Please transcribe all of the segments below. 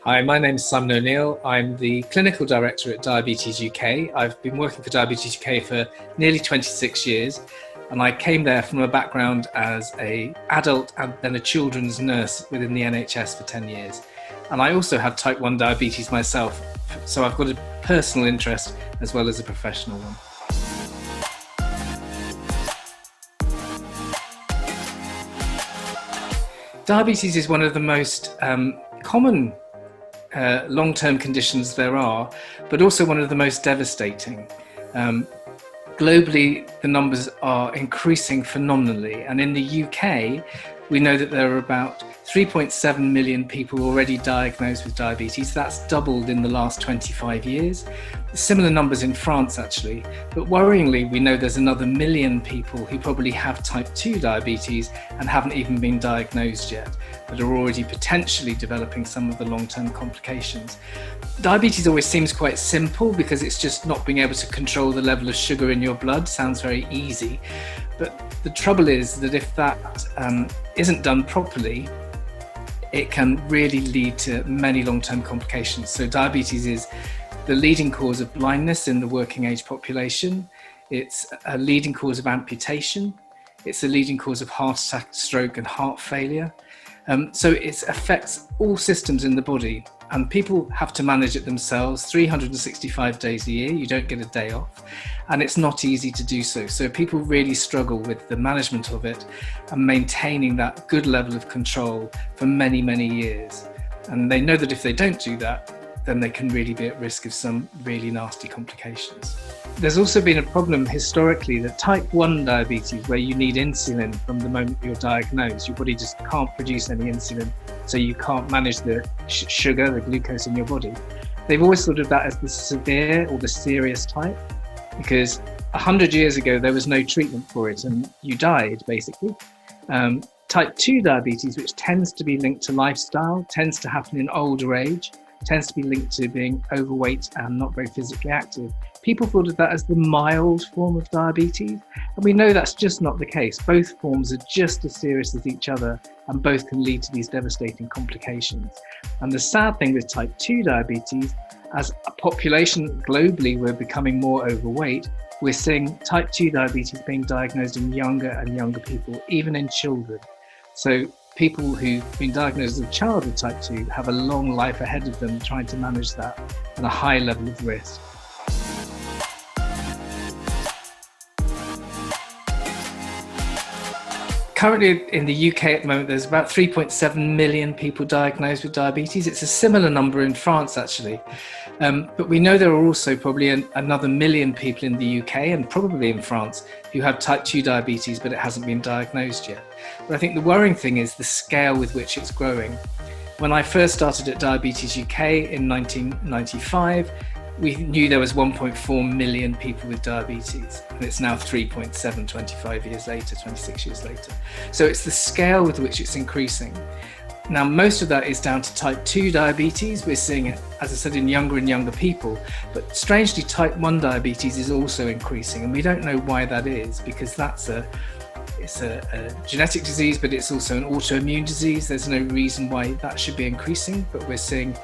Hi, my name is Simon O'Neill. I'm the Clinical Director at Diabetes UK. I've been working for Diabetes UK for nearly 26 years, and I came there from a background as an adult and then a children's nurse within the NHS for 10 years. And I also have type 1 diabetes myself, so I've got a personal interest as well as a professional one. Diabetes is one of the most common long-term conditions there are, but also one of the most devastating. Globally, the numbers are increasing phenomenally, and in the UK, we know that there are about 3.7 million people already diagnosed with diabetes. That's doubled in the last 25 years. Similar numbers in France, actually. But worryingly, we know there's another million people who probably have type 2 diabetes and haven't even been diagnosed yet, but are already potentially developing some of the long-term complications. Diabetes always seems quite simple because it's just not being able to control the level of sugar in your blood. Sounds very easy. But the trouble is that if that isn't done properly, it can really lead to many long-term complications. So diabetes is the leading cause of blindness in the working age population. It's a leading cause of amputation. It's a leading cause of heart attack, stroke, and heart failure. So it affects all systems in the body, and people have to manage it themselves 365 days a year. You don't get a day off, and it's not easy to do so. So people really struggle with the management of it and maintaining that good level of control for many, many years. And they know that if they don't do that, then they can really be at risk of some really nasty complications. There's also been a problem historically that type 1 diabetes, where you need insulin from the moment you're diagnosed, your body just can't produce any insulin, so you can't manage the sugar, the glucose in your body. They've always thought of that as the severe or the serious type, because 100 years ago there was no treatment for it and you died basically. Type 2 diabetes, which tends to be linked to lifestyle, tends to happen in older age, tends to be linked to being overweight and not very physically active. People thought of that as the mild form of diabetes, and we know that's just not the case. Both forms are just as serious as each other, and both can lead to these devastating complications. And the sad thing with type 2 diabetes, as a population globally, we're becoming more overweight, we're seeing type 2 diabetes being diagnosed in younger and younger people, even in children. So people who've been diagnosed as a child with type 2 have a long life ahead of them trying to manage that at a high level of risk. Currently in the UK at the moment, there's about 3.7 million people diagnosed with diabetes. It's a similar number in France, actually. But we know there are also probably another million people in the UK and probably in France who have type 2 diabetes, but it hasn't been diagnosed yet. But I think the worrying thing is the scale with which it's growing. When I first started at Diabetes UK in 1995, we knew there was 1.4 million people with diabetes, and it's now 3.7 25 years later, 26 years later. So it's the scale with which it's increasing. Now, most of that is down to type 2 diabetes. We're seeing it, as I said, in younger and younger people, but strangely, type 1 diabetes is also increasing, and we don't know why that is, because it's a genetic disease, but it's also an autoimmune disease. There's no reason why that should be increasing, but we're seeing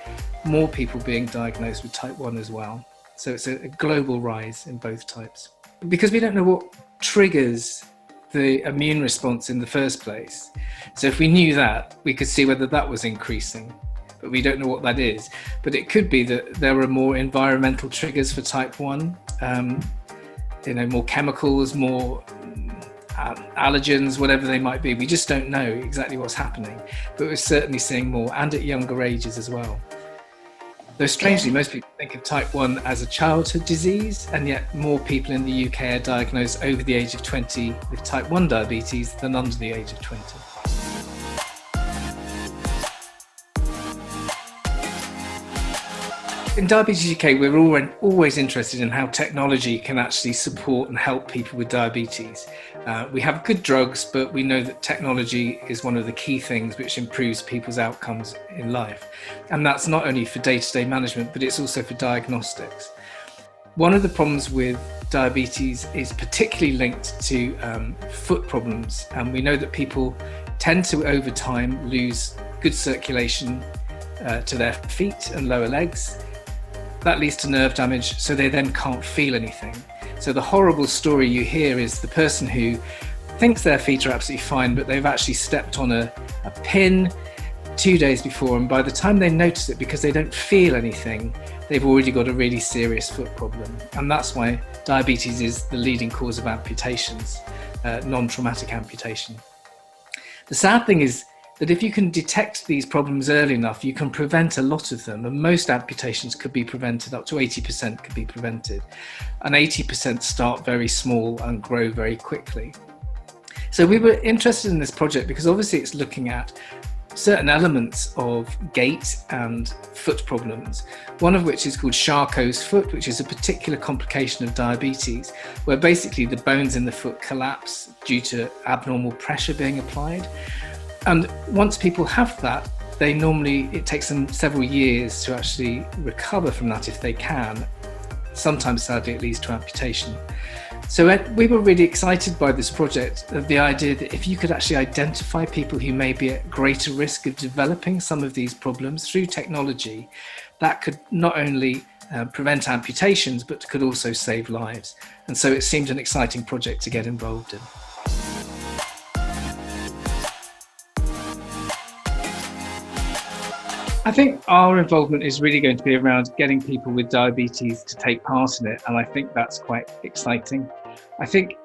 more people being diagnosed with type 1 as well. So it's a global rise in both types. Because we don't know what triggers the immune response in the first place. So if we knew that, we could see whether that was increasing, but we don't know what that is. But it could be that there are more environmental triggers for type 1, more chemicals, more allergens, whatever they might be. We just don't know exactly what's happening, but we're certainly seeing more, and at younger ages as well. Though strangely, most people think of type 1 as a childhood disease, and yet more people in the UK are diagnosed over the age of 20 with type 1 diabetes than under the age of 20. In Diabetes UK, we're always interested in how technology can actually support and help people with diabetes. We have good drugs, but we know that technology is one of the key things which improves people's outcomes in life. And that's not only for day-to-day management, but it's also for diagnostics. One of the problems with diabetes is particularly linked to foot problems. And we know that people tend to, over time, lose good circulation, to their feet and lower legs. That leads to nerve damage, so they then can't feel anything. So the horrible story you hear is the person who thinks their feet are absolutely fine, but they've actually stepped on a pin 2 days before, and by the time they notice it, because they don't feel anything, they've already got a really serious foot problem. And that's why diabetes is the leading cause of amputations, non-traumatic amputation. The sad thing is that if you can detect these problems early enough, you can prevent a lot of them, and most amputations could be prevented, up to 80% could be prevented, and 80% start very small and grow very quickly. So we were interested in this project because obviously it's looking at certain elements of gait and foot problems, one of which is called Charcot's foot, which is a particular complication of diabetes, where basically the bones in the foot collapse due to abnormal pressure being applied. And once people have that, it takes them several years to actually recover from that if they can. Sometimes, sadly, it leads to amputation. So we were really excited by this project, of the idea that if you could actually identify people who may be at greater risk of developing some of these problems through technology, that could not only prevent amputations, but could also save lives. And so it seemed an exciting project to get involved in. I think our involvement is really going to be around getting people with diabetes to take part in it, and I think that's quite exciting. I think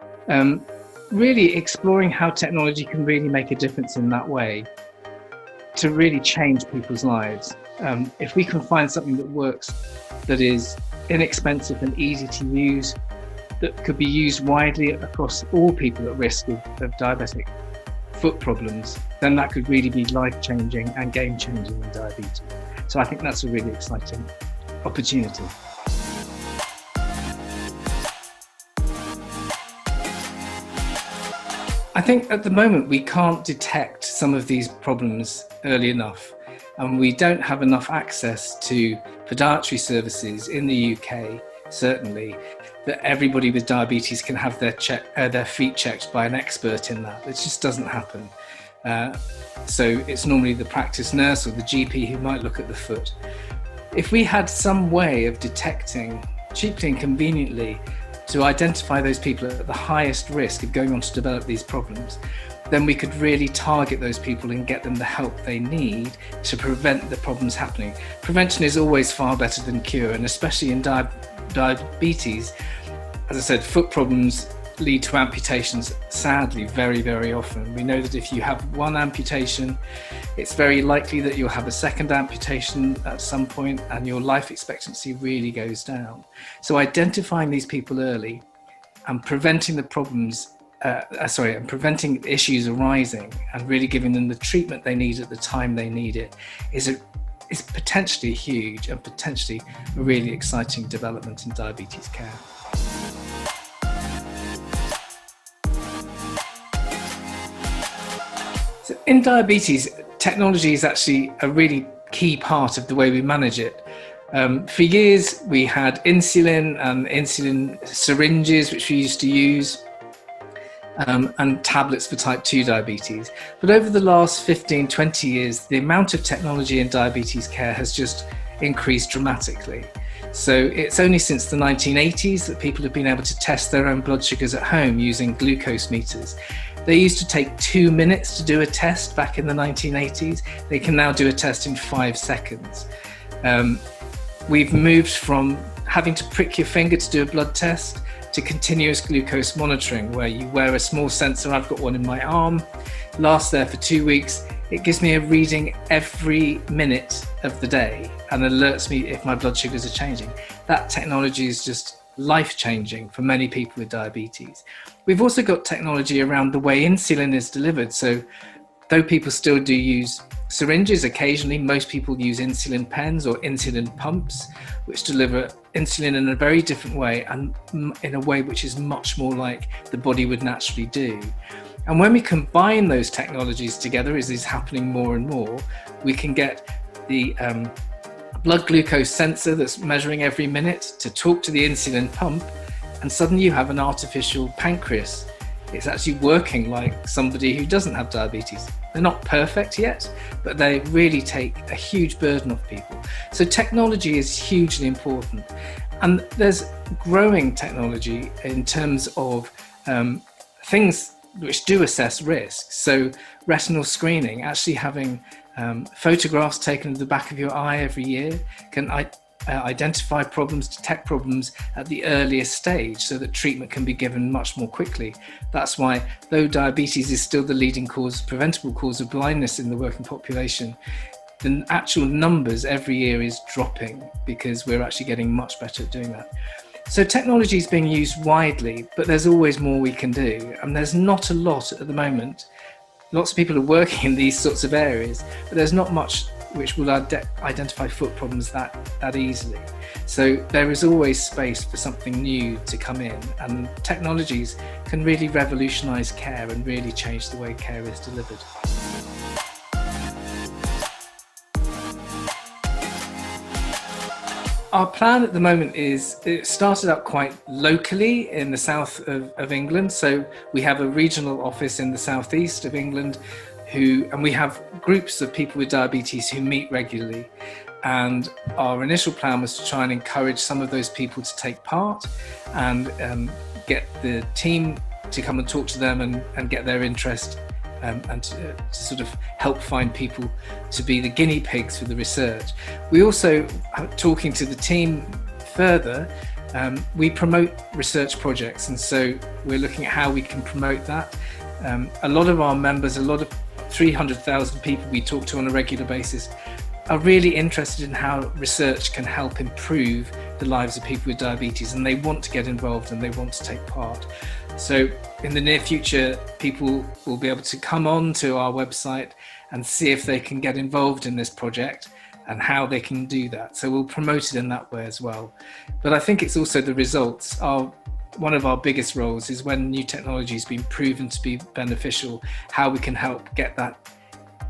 really exploring how technology can really make a difference in that way to really change people's lives. If we can find something that works, that is inexpensive and easy to use, that could be used widely across all people at risk of diabetic foot problems, then that could really be life-changing and game-changing in diabetes. So I think that's a really exciting opportunity. I think at the moment we can't detect some of these problems early enough, and we don't have enough access to podiatry services in the UK, certainly, that everybody with diabetes can have their feet checked by an expert in that. It just doesn't happen. So it's normally the practice nurse or the GP who might look at the foot. If we had some way of detecting cheaply and conveniently to identify those people at the highest risk of going on to develop these problems, then we could really target those people and get them the help they need to prevent the problems happening. Prevention is always far better than cure, and especially in diabetes, as I said, foot problems lead to amputations, sadly, very, very often. We know that if you have one amputation, it's very likely that you'll have a second amputation at some point, and your life expectancy really goes down. So identifying these people early and preventing the problems, and preventing issues arising and really giving them the treatment they need at the time they need it is potentially huge and potentially a really exciting development in diabetes care. So in diabetes, technology is actually a really key part of the way we manage it. For years, we had insulin and insulin syringes, which we used to use, and tablets for type 2 diabetes. But over the last 15, 20 years, the amount of technology in diabetes care has just increased dramatically. So it's only since the 1980s that people have been able to test their own blood sugars at home using glucose meters. They used to take 2 minutes to do a test back in the 1980s. They can now do a test in 5 seconds. We've moved from having to prick your finger to do a blood test to continuous glucose monitoring, where you wear a small sensor. I've got one in my arm, lasts there for 2 weeks. It gives me a reading every minute of the day and alerts me if my blood sugars are changing. That technology is just life-changing for many people with diabetes. We've also got technology around the way insulin is delivered. So though people still do use syringes occasionally, most people use insulin pens or insulin pumps, which deliver insulin in a very different way and in a way which is much more like the body would naturally do. And when we combine those technologies together, as is happening more and more, we can get the blood glucose sensor that's measuring every minute to talk to the insulin pump, and suddenly you have an artificial pancreas it's actually working like somebody who doesn't have diabetes. They're not perfect yet, but they really take a huge burden off people. So technology is hugely important. And there's growing technology in terms of things which do assess risk. So retinal screening, actually having photographs taken of the back of your eye every year can identify problems, detect problems at the earliest stage so that treatment can be given much more quickly. That's why, though diabetes is still the leading preventable cause of blindness in the working population, the actual numbers every year is dropping because we're actually getting much better at doing that. So technology is being used widely, but there's always more we can do. And there's not a lot at the moment. Lots of people are working in these sorts of areas, but there's not much which will identify foot problems that easily. So there is always space for something new to come in, and technologies can really revolutionize care and really change the way care is delivered. Our plan at the moment is, it started out quite locally in the south of England. So we have a regional office in the southeast of England and we have groups of people with diabetes who meet regularly. And our initial plan was to try and encourage some of those people to take part and get the team to come and talk to them and get their interest and to sort of help find people to be the guinea pigs for the research. We also, talking to the team further, we promote research projects, and so we're looking at how we can promote that. A lot of our members, 300,000 people we talk to on a regular basis, are really interested in how research can help improve the lives of people with diabetes, and they want to get involved and they want to take part. So in the near future, people will be able to come on to our website and see if they can get involved in this project and how they can do that. So we'll promote it in that way as well. But I think it's also the results. One of our biggest roles is when new technology has been proven to be beneficial, how we can help get that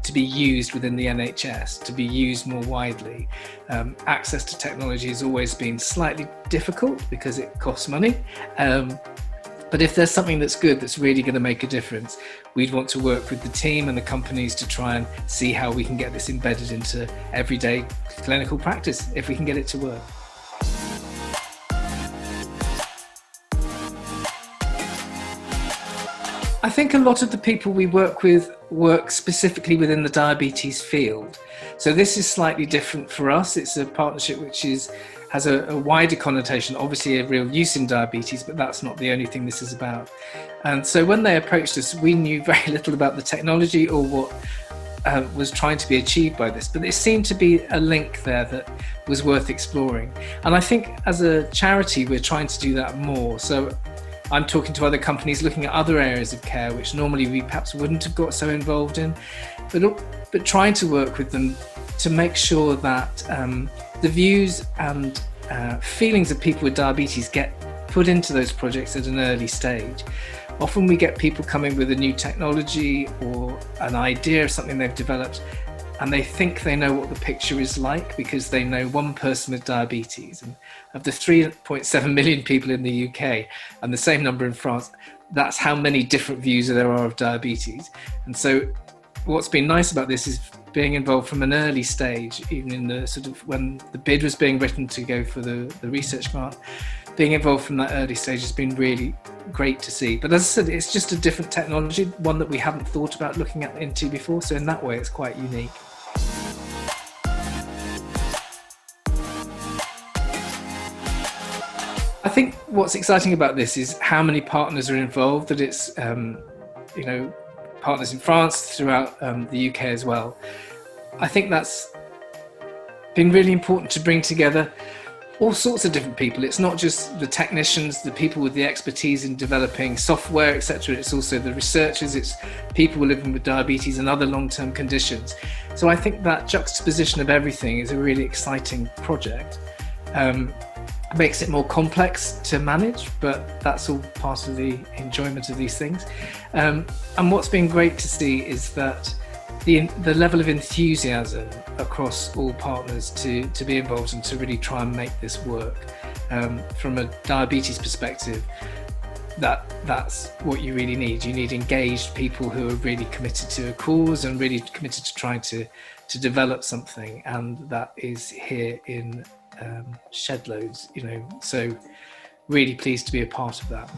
to be used within the NHS, to be used more widely. Access to technology has always been slightly difficult because it costs money. But if there's something that's good, that's really going to make a difference, we'd want to work with the team and the companies to try and see how we can get this embedded into everyday clinical practice, if we can get it to work. I think a lot of the people we work with work specifically within the diabetes field. So this is slightly different for us. It's a partnership which has a wider connotation, obviously a real use in diabetes, but that's not the only thing this is about. And so when they approached us, we knew very little about the technology or what was trying to be achieved by this, but there seemed to be a link there that was worth exploring. And I think as a charity, we're trying to do that more. So I'm talking to other companies looking at other areas of care which normally we perhaps wouldn't have got so involved in, but trying to work with them to make sure that the views and feelings of people with diabetes get put into those projects at an early stage. Often we get people coming with a new technology or an idea of something they've developed, and they think they know what the picture is like because they know one person with diabetes. And of the 3.7 million people in the UK and the same number in France, that's how many different views there are of diabetes. And so what's been nice about this is being involved from an early stage, even in the sort of when the bid was being written to go for the research grant, being involved from that early stage has been really great to see. But as I said, it's just a different technology, one that we haven't thought about looking into before. So in that way, it's quite unique. I think what's exciting about this is how many partners are involved, that it's, partners in France, throughout the UK as well. I think that's been really important to bring together all sorts of different people. It's not just the technicians, the people with the expertise in developing software, etc. It's also the researchers, it's people living with diabetes and other long-term conditions. So I think that juxtaposition of everything is a really exciting project. Makes it more complex to manage, but that's all part of the enjoyment of these things. And what's been great to see is that the level of enthusiasm across all partners to be involved and to really try and make this work. From a diabetes perspective, that's what you really need. You need engaged people who are really committed to a cause and really committed to trying to develop something, and that is here in Shedloads, you know. So really pleased to be a part of that.